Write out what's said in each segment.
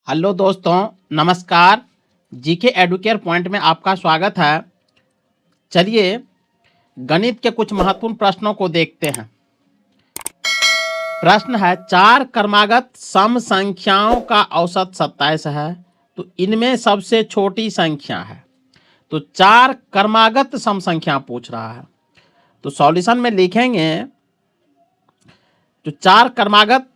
Hello दोस्तों, नमस्कार। GK Educare point में आपका स्वागत है। चलिए गणित के कुछ महत्वपूर्ण प्रश्नों को देखते हैं। प्रश्न है, चार क्रमागत सम संख्याओं का औसत 27 है, तो इनमें सबसे छोटी संख्या है। तो चार क्रमागत सम संख्या पूछ रहा है, तो सॉल्यूशन में लिखेंगे जो चार क्रमागत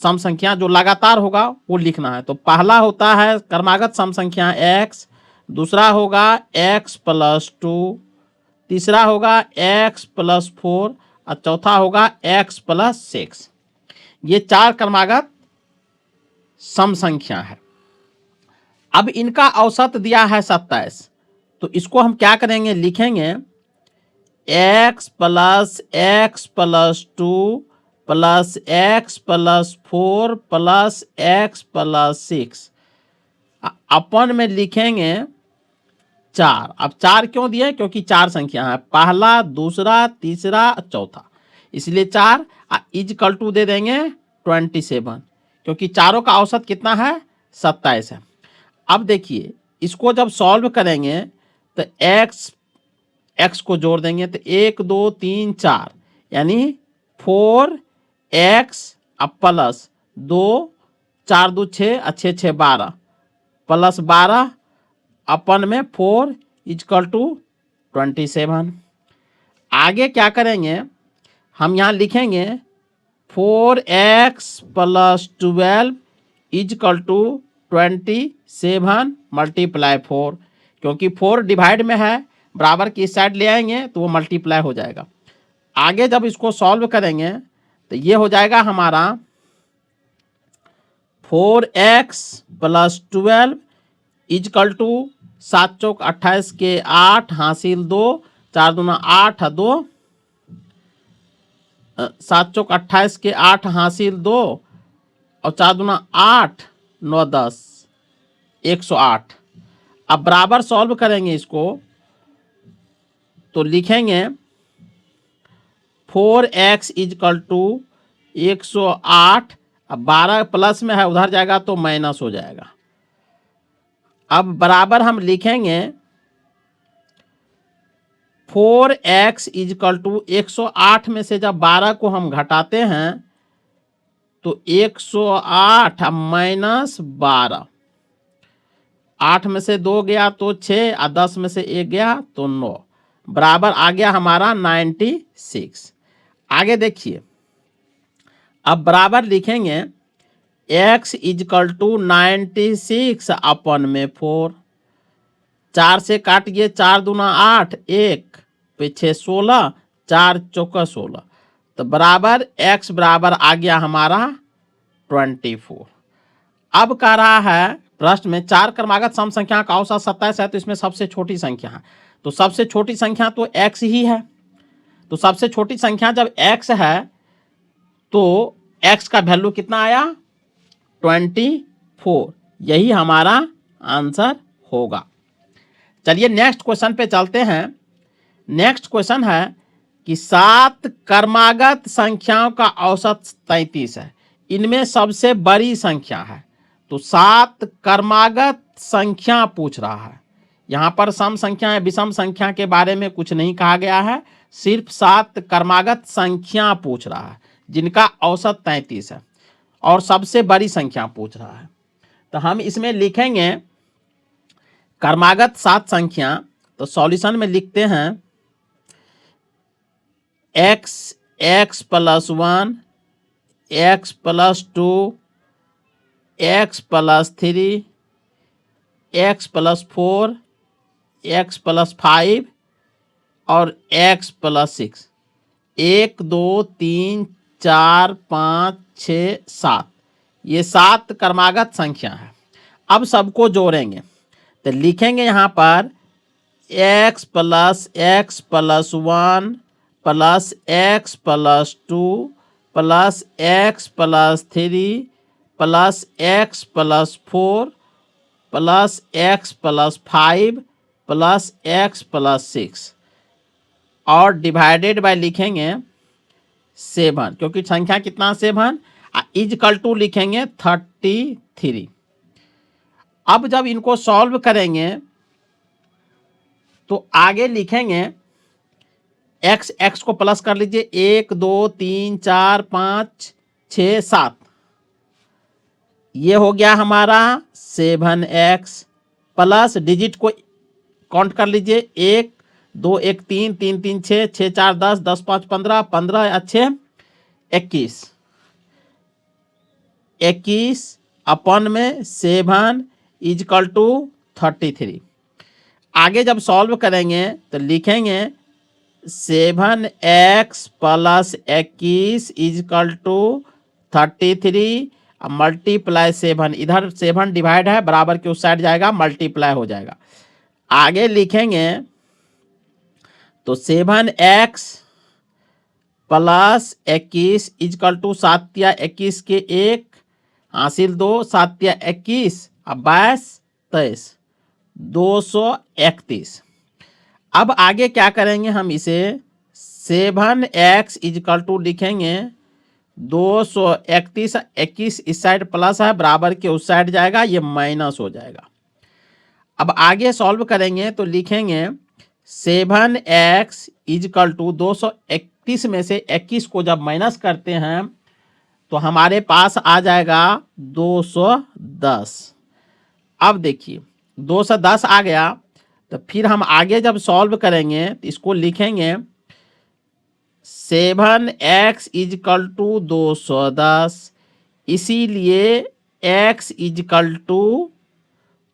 सम संख्या जो लगातार होगा वो लिखना है। तो पहला होता है क्रमागत सम संख्या x, दूसरा होगा x प्लस 2, तीसरा होगा x प्लस 4 और चौथा होगा x प्लस 6। ये चार क्रमागत सम संख्या है। अब इनका औसत दिया है 27, तो इसको हम क्या करेंगे, लिखेंगे x plus 2 plus x plus 4 plus x plus 6 अपन में लिखेंगे 4। अब 4 क्यों दिए, क्योंकि चार संख्या है, पहला दूसरा तीसरा चौथा, इसलिए 4 इजकल टू दे देंगे 27, क्योंकि चारों का औसत कितना है, 27 है। अब देखिए इसको जब सॉल्व करेंगे तो एक्स को जोड़ देंगे तो 1 2 3 4 यानी 4x प्लस 2 4 2 6 अच्छे 6 12 प्लस 12 अपन में 4 इजकल टू 27। आगे क्या करेंगे, हम यहाँ लिखेंगे 4x plus 12 is equal to 27 multiply 4, क्योंकि 4 डिवाइड में है, बराबर की साइड ले आएंगे तो वो मल्टीप्लाई हो जाएगा। आगे जब इसको सॉल्व करेंगे तो ये हो जाएगा हमारा 4x प्लस 12 इजकल टू 7 चौक 28 के 8 हासिल 2 4 दूना 8 2 7 चौक 28 के 8 हासिल 2 और 4 दूना 8 9 10 108। अब बराबर सॉल्व करेंगे इसको तो लिखेंगे 4x इजकल टू 108, अब 12 प्लस में है उधर जाएगा तो माइनस हो जाएगा। अब बराबर हम लिखेंगे 4x इजकल टू 108 में से जब 12 को हम घटाते हैं तो 108 माइनस 12, 8 में से 2 गया तो 6 और 10 में से 1 गया तो 9, बराबर आ गया हमारा 96। आगे देखिए, अब बराबर लिखेंगे x इजकल टू 96 अपन में 4, 4 से काटिए 4 दूना 8 1 पीछे 16 4 चौका 16, तो बराबर x बराबर आ गया हमारा 24। अब कह रहा है प्रश्न में चार क्रमागत सम संख्या का औसत 27 है, तो इसमें सबसे छोटी संख्या है, तो सबसे छोटी संख्या तो x ही है। तो सबसे छोटी संख्या जब x है तो x का वैल्यू कितना आया, 24, यही हमारा आंसर होगा। चलिए नेक्स्ट क्वेश्चन पे चलते हैं। नेक्स्ट क्वेश्चन है कि 7 क्रमागत संख्याओं का औसत 33 है, इनमें सबसे बड़ी संख्या है। तो 7 क्रमागत संख्या पूछ रहा है। यहाँ पर सम संख्या या विषम संख्या के बारे में कुछ नहीं कहा गया है, सिर्फ 7 क्रमागत संख्या पूछ रहा है जिनका औसत 33 है और सबसे बड़ी संख्या पूछ रहा है। तो हम इसमें लिखेंगे क्रमागत 7 संख्या, तो सॉल्यूशन में लिखते हैं x plus 1 x plus 2 x plus 3 x plus 4 x plus 5 और x प्लस 6। 1 2 3 4 5 6 7, ये 7 क्रमागत संख्या है। अब सबको जोड़ेंगे तो लिखेंगे यहाँ पर x plus 1 plus x plus 2 plus x plus 3 plus x plus 4 plus x plus 5 plus x plus 6 और डिवाइडेड बाय लिखेंगे 7, क्योंकि संख्या कितना 7, इजकल टू लिखेंगे 33। अब जब इनको सॉल्व करेंगे तो आगे लिखेंगे एक्स को प्लस कर लीजिए, 1 2 3 4 5 6 7, ये हो गया हमारा 7x प्लस डिजिट को काउंट कर लीजिए, 1 2 1 3 3 3 6 6 4 10 10 5 15 15 अच्छे 21 21 अपन में 7 इजकल टू 33। आगे जब सॉल्व करेंगे तो लिखेंगे 7x plus 21 is equal to 33, multiply 7, इधर 7 डिवाइड है बराबर के उस साइड जाएगा, मल्टीप्लाई हो जाएगा। आगे लिखेंगे तो 7x प्लस 21 इजकल टू 7 या 21 के 1 हासिल 2, 7 या 21 अब 22 23 231। अब आगे क्या करेंगे हम इसे 7x इजकल टू लिखेंगे 231, 21 इस साइड प्लस है बराबर के उस साइड जाएगा, ये माइनस हो जाएगा। अब आगे सॉल्व करेंगे तो लिखेंगे 7x इजकल टू 231 में से 21 को जब माइनस करते हैं तो हमारे पास आ जाएगा 210। अब देखिए 210 आ गया तो फिर हम आगे जब सॉल्व करेंगे तो इसको लिखेंगे 7x इजकल टू 210, इसीलिए x is equal to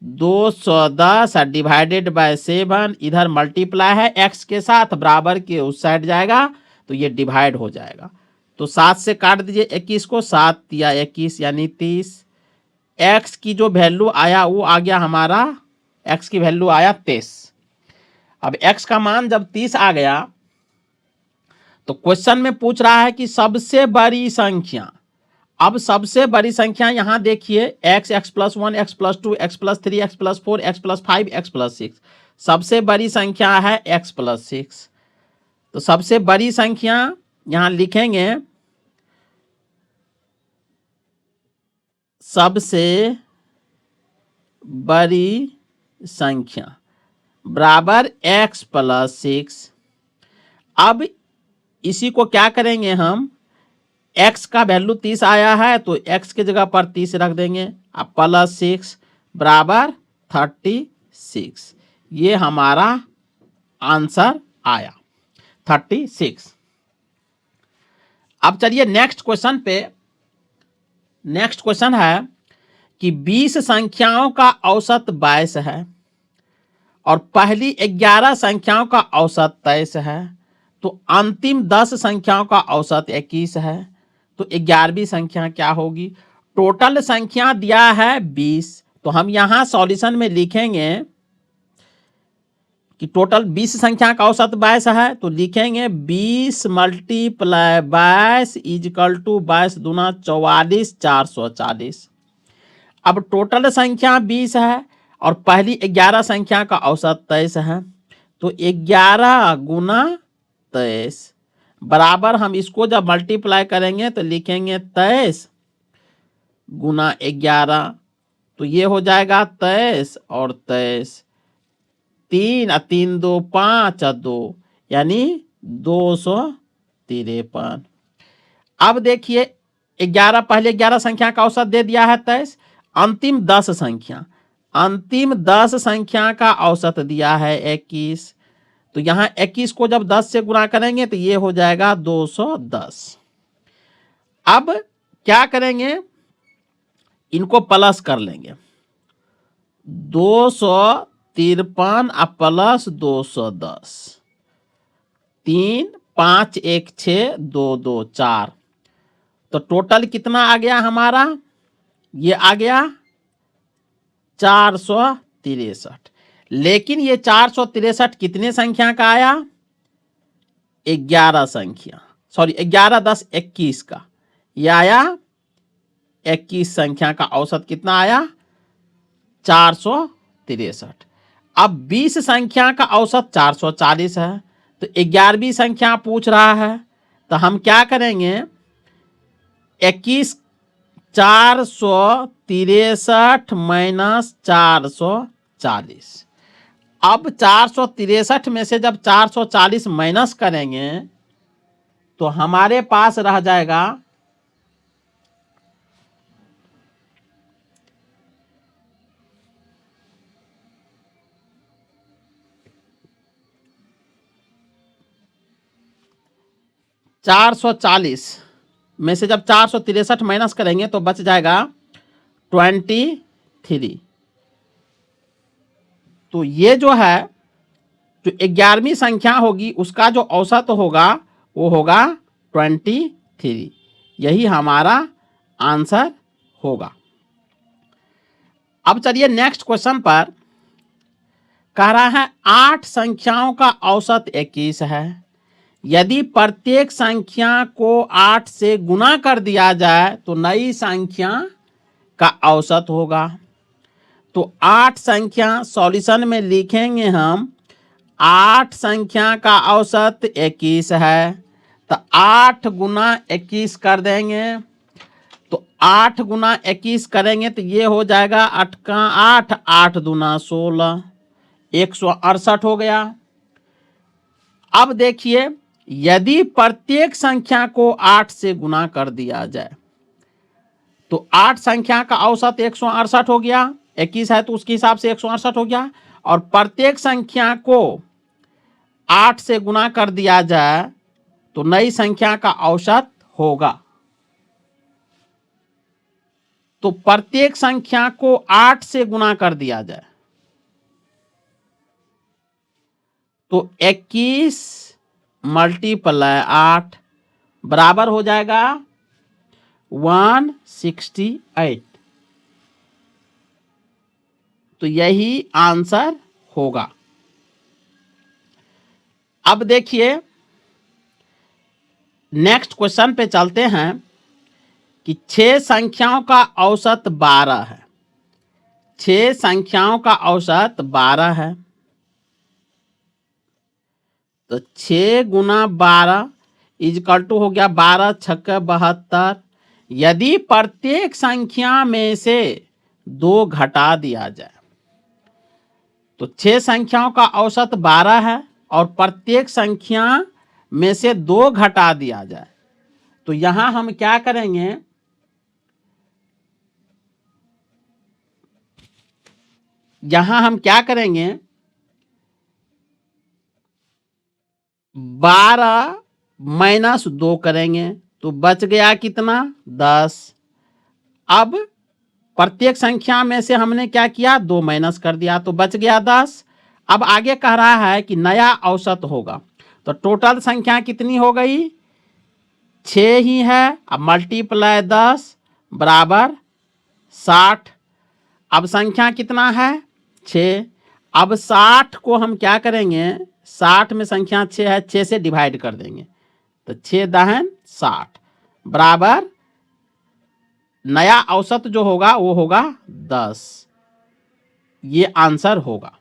210 divided by 7, इधर मल्टीप्लाई है x के साथ बराबर के उस साइड जाएगा तो ये डिवाइड हो जाएगा। तो 7 से काट दीजिए 21 को, 7 या 21 यानी 30। x की जो वैल्यू आया वो आ गया हमारा, x की वैल्यू आया 23। अब x का मान जब 30 आ गया तो क्वेश्चन में पूछ रहा है कि सबसे बड़ी संख्या। अब सबसे बड़ी संख्या यहां देखिए x, x plus 1, x plus 2, x plus 3, x plus 4, x plus 5, x plus 6। सबसे बड़ी संख्या है x प्लस 6। तो सबसे बड़ी संख्या यहां लिखेंगे सबसे बड़ी संख्या बराबर x प्लस 6। अब इसी को क्या करेंगे हम, x का वैल्यू 30 आया है तो x की जगह पर 30 रख देंगे, अब प्लस 6 बराबर 36। ये हमारा आंसर आया 36। अब चलिए नेक्स्ट क्वेश्चन पे। नेक्स्ट क्वेश्चन है कि 20 संख्याओं का औसत 22 है और पहली 11 संख्याओं का औसत 23 है, तो अंतिम 10 संख्याओं का औसत 21 है, तो 11वीं संख्या क्या होगी। टोटल संख्या दिया है 20, तो हम यहां सॉल्यूशन में लिखेंगे कि टोटल 20 संख्या का औसत 22 है, तो लिखेंगे 20 मल्टीप्लाई 22 इजकल टू 22 दूना 44 440। अब टोटल संख्या 20 है और पहली 11 संख्या का औसत 23 है, तो 11 गुना 23 बराबर हम इसको जब मल्टीप्लाई करेंगे तो लिखेंगे 23 गुना 11, तो ये हो जाएगा 23 और 23, 3 और 3 2 5 और 2 यानी 253। अब देखिए 11 पहले 11 संख्या का औसत दे दिया है 23, अंतिम 10 संख्या, अंतिम 10 संख्या का औसत दिया है 21, तो यहां 21 को जब 10 से गुणा करेंगे तो ये हो जाएगा 210। अब क्या करेंगे, इनको प्लस कर लेंगे, 253 प्लस 210, 3 5 1 6 2 2 4, तो टोटल कितना आ गया हमारा, ये आ गया 463। लेकिन ये 463 कितने संख्या का आया, 11 संख्या, सॉरी 11 10 21 का, ये आया 21 संख्या का औसत कितना आया 463। अब 20 संख्या का औसत 440 है, तो 11वीं संख्या पूछ रहा है, तो हम क्या करेंगे 21 463 माइनस 440। अब 463 में से जब 440 माइनस करेंगे तो हमारे पास रह जाएगा 440 में से जब 463 माइनस करेंगे तो बच जाएगा 23। तो ये जो है जो 11वीं संख्या होगी उसका जो औसत होगा वो होगा 23। यही हमारा आंसर होगा। अब चलिए नेक्स्ट क्वेश्चन पर। कह रहा है 8 संख्याओं का औसत 21 है। यदि प्रत्येक संख्या को 8 से गुना कर दिया जाए तो नई संख्या का औसत होगा। तो 8 संख्या सॉल्यूशन में लिखेंगे हम। 8 संख्या का औसत 21 है तो 8 गुना 21 कर देंगे। तो 8 गुना 21 करेंगे तो ये हो जाएगा 8 का 8, 8 दूना 16, 168 हो गया। अब देखिए यदि प्रत्येक संख्या को 8 से गुना कर दिया जाए तो 8 संख्या का औसत 168 हो गया। 21 है तो उसके हिसाब से 168 हो गया। और प्रत्येक संख्या को 8 से गुना कर दिया जाए तो नई संख्या का औसत होगा। तो प्रत्येक संख्या को 8 से गुना कर दिया जाए तो 21 मल्टीप्लाई 8 बराबर हो जाएगा 168। तो यही आंसर होगा। अब देखिए नेक्स्ट क्वेश्चन पे चलते हैं कि 6 संख्याओं का औसत 12 है। 6 संख्याओं का औसत 12 है। तो 6 गुना 12 इजकल टू हो गया 12 छक्के 72। यदि प्रत्येक संख्या में से 2 घटा दिया जाए तो 6 संख्याओं का औसत 12 है और प्रत्येक संख्या में से 2 घटा दिया जाए तो यहां हम क्या करेंगे। यहां हम क्या करेंगे 12 माइनस 2 करेंगे तो बच गया कितना 10। अब प्रत्येक संख्या में से हमने क्या किया 2 माइनस कर दिया तो बच गया 10। अब आगे कह रहा है कि नया औसत होगा। तो टोटल संख्या कितनी हो गई 6 ही है। अब मल्टीप्लाई 10 बराबर 60। अब संख्या कितना है 6। अब 60 को हम क्या करेंगे 60 में संख्या 6 है 6 से डिवाइड कर देंगे तो 6 दहन 60 बराबर नया औसत जो होगा वो होगा 10। ये आंसर होगा।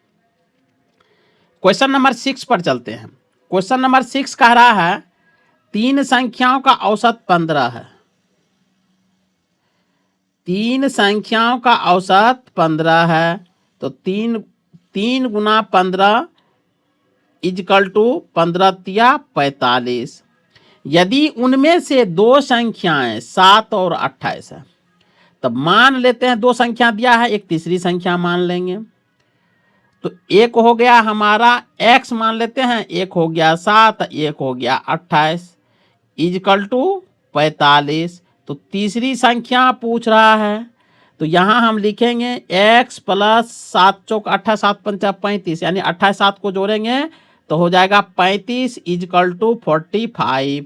क्वेश्चन नंबर 6 पर चलते हैं। क्वेश्चन नंबर 6 कह रहा है 3 संख्याओं का औसत 15 है। 3 संख्याओं का औसत 15 है तो 3 गुना 15 इजकल टू 15 तिया 45। यदि उनमें से 2 संख्याएं 7 और 28 है तब मान लेते हैं 2 संख्या दिया है एक तीसरी संख्या मान लेंगे। तो एक हो गया हमारा x मान लेते हैं, एक हो गया 7, एक हो गया 28 इजकल टू 45। तो तीसरी संख्या पूछ रहा है तो यहां हम लिखेंगे x प्लस 7 चौक 28 7 पंचा 35 यानी 28 7 को जोड़ेंगे तो हो जाएगा 35 इजकल टू 45।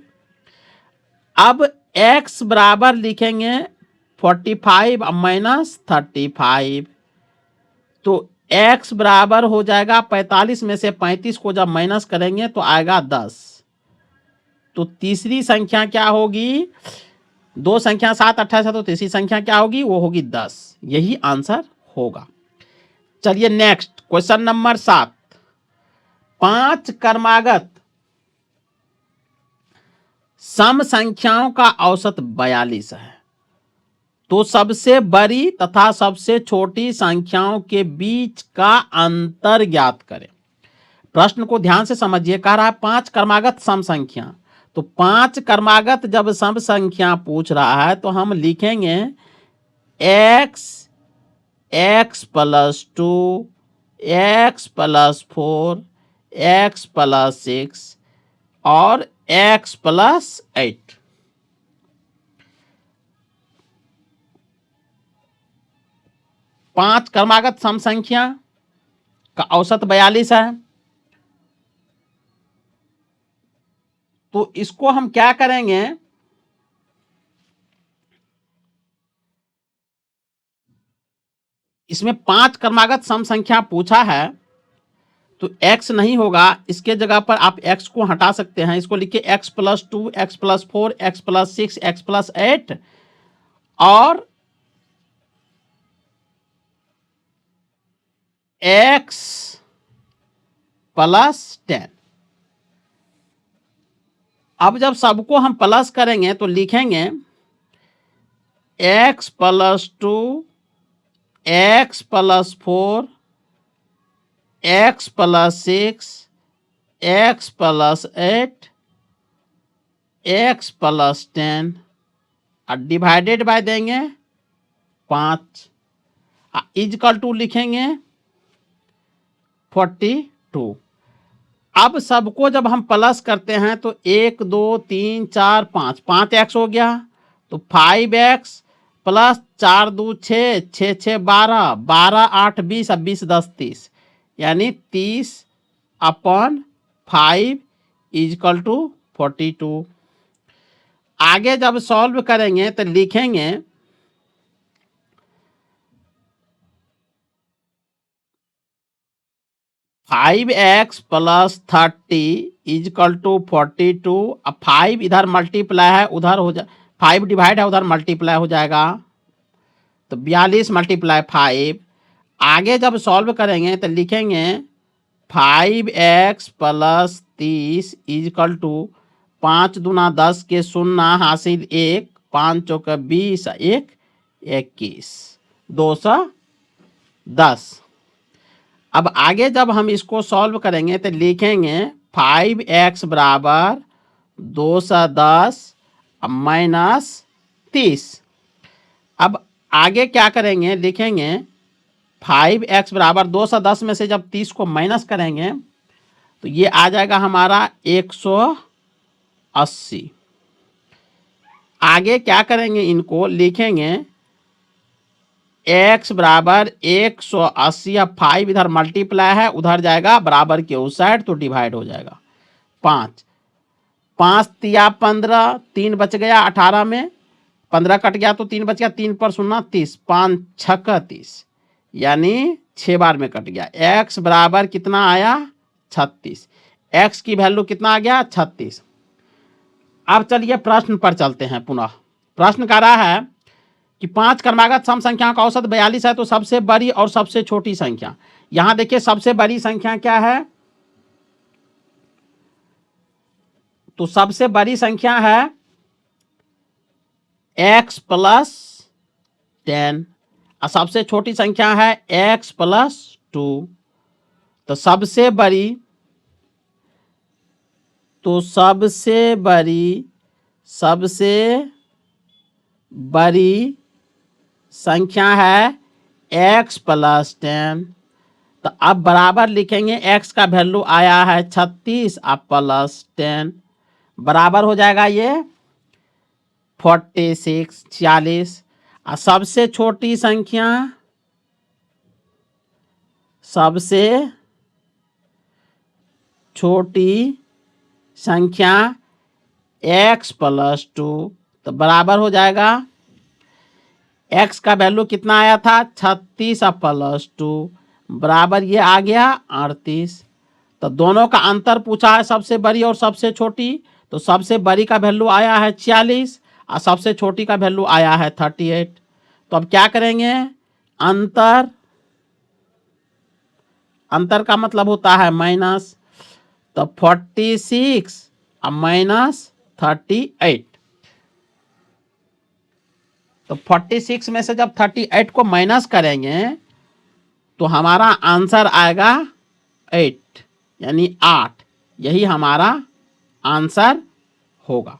अब x बराबर लिखेंगे 45 माइनस 35 तो x बराबर हो जाएगा 45 में से 35 को जब माइनस करेंगे तो आएगा 10। तो तीसरी संख्या क्या होगी 2 संख्या 7 28 है तो तीसरी संख्या क्या होगी वो होगी 10। यही आंसर होगा। चलिए नेक्स्ट क्वेश्चन नंबर 7। 5 क्रमागत सम संख्याओं का औसत 42 है। तो सबसे बड़ी तथा सबसे छोटी संख्याओं के बीच का अंतर ज्ञात करें। प्रश्न को ध्यान से समझिए। कह रहा है 5 क्रमागत सम संख्या। तो 5 क्रमागत जब सम संख्या पूछ रहा है तो हम लिखेंगे x x plus 2 x plus 4 x plus 6 और x प्लस 8। 5 क्रमागत सम संख्या का औसत 42 है। तो इसको हम क्या करेंगे, इसमें 5 क्रमागत सम संख्या पूछा है तो x नहीं होगा, इसके जगह पर आप x को हटा सकते हैं। इसको लिखिए x plus 2 x plus 4 x plus 6 x plus 8 और x प्लस 10। अब जब सबको हम प्लस करेंगे तो लिखेंगे x plus 2 x plus 4 x plus 6 x plus 8 x plus 10 और डिवाइडेड बाय देंगे 5 इजकल टू लिखेंगे 42। अब सबको जब हम प्लस करते हैं तो 1 2 3 4 5 5x हो गया। तो 5x प्लस 4 2 6 6 6 12 12 8 20 अब 20 10 30 यानी 30/5 इजकल टू 42। आगे जब सॉल्व करेंगे तो लिखेंगे 5x प्लस 30 इजकल टू 42। अब 5 इधर मल्टीप्लाई है उधर हो जा 5 डिवाइड है उधर मल्टीप्लाई हो जाएगा तो 42 मल्टीप्लाई 5। आगे जब सॉल्व करेंगे तो लिखेंगे 5x प्लस 30 इजकल टू 5 दूना 10 के 0 हासिल 1 5 चौका 20 1 21 210। अब आगे जब हम इसको सॉल्व करेंगे तो लिखेंगे 5x बराबर 210 माइनस 30। अब आगे क्या करेंगे, लिखेंगे 5x बराबर 210 में से जब 30 को माइनस करेंगे तो ये आ जाएगा हमारा 180। आगे क्या करेंगे, इनको लिखेंगे x बराबर 180। अब 5 इधर मल्टीप्लाई है उधर जाएगा बराबर के उस साइड तो डिवाइड हो जाएगा 5 5 तिया 15 3 बच गया 18 में 15 कट गया तो 3 बच गया 3 पर 0 30 5 6 30 यानी 6 बार में कट गया। x बराबर कितना आया 36। x की वैल्यू कितना आ गया 36। अब चलिए प्रश्न पर चलते हैं पुनः। प्रश्न कह रहा है कि 5 क्रमागत सम संख्याओं का औसत 42 है तो सबसे बड़ी और सबसे छोटी संख्या। यहां देखिए सबसे बड़ी संख्या क्या है, तो सबसे बड़ी संख्या है x प्लस 10 और सबसे छोटी संख्या है x प्लस 2। तो सबसे बड़ी संख्या है x प्लस 10। तो अब बराबर लिखेंगे x का वैल्यू आया है 36 अब प्लस 10 बराबर हो जाएगा ये 46 46। और सबसे छोटी संख्या x प्लस 2। तो बराबर हो जाएगा x का वैल्यू कितना आया था 36 प्लस 2 बराबर ये आ गया 38। तो दोनों का अंतर पूछा है सबसे बड़ी और सबसे छोटी। तो सबसे बड़ी का वैल्यू आया है 46 और सबसे छोटी का वैल्यू आया है 38। तो अब क्या करेंगे, अंतर का मतलब होता है माइनस। तो 46 और माइनस 38 तो 46 में से जब 38 को माइनस करेंगे तो हमारा आंसर आएगा 8, यानी 8। यही हमारा आंसर होगा।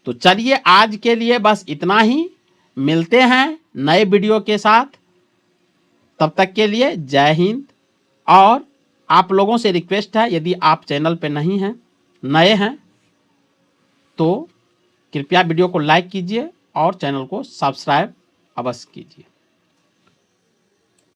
तो चलिए आज के लिए बस इतना ही, मिलते हैं नए वीडियो के साथ। तब तक के लिए जय हिंद। और आप लोगों से रिक्वेस्ट है, यदि आप चैनल पे नहीं हैं, नए हैं, तो कृपया वीडियो को लाइक कीजिए और चैनल को सब्सक्राइब अवश्य कीजिए।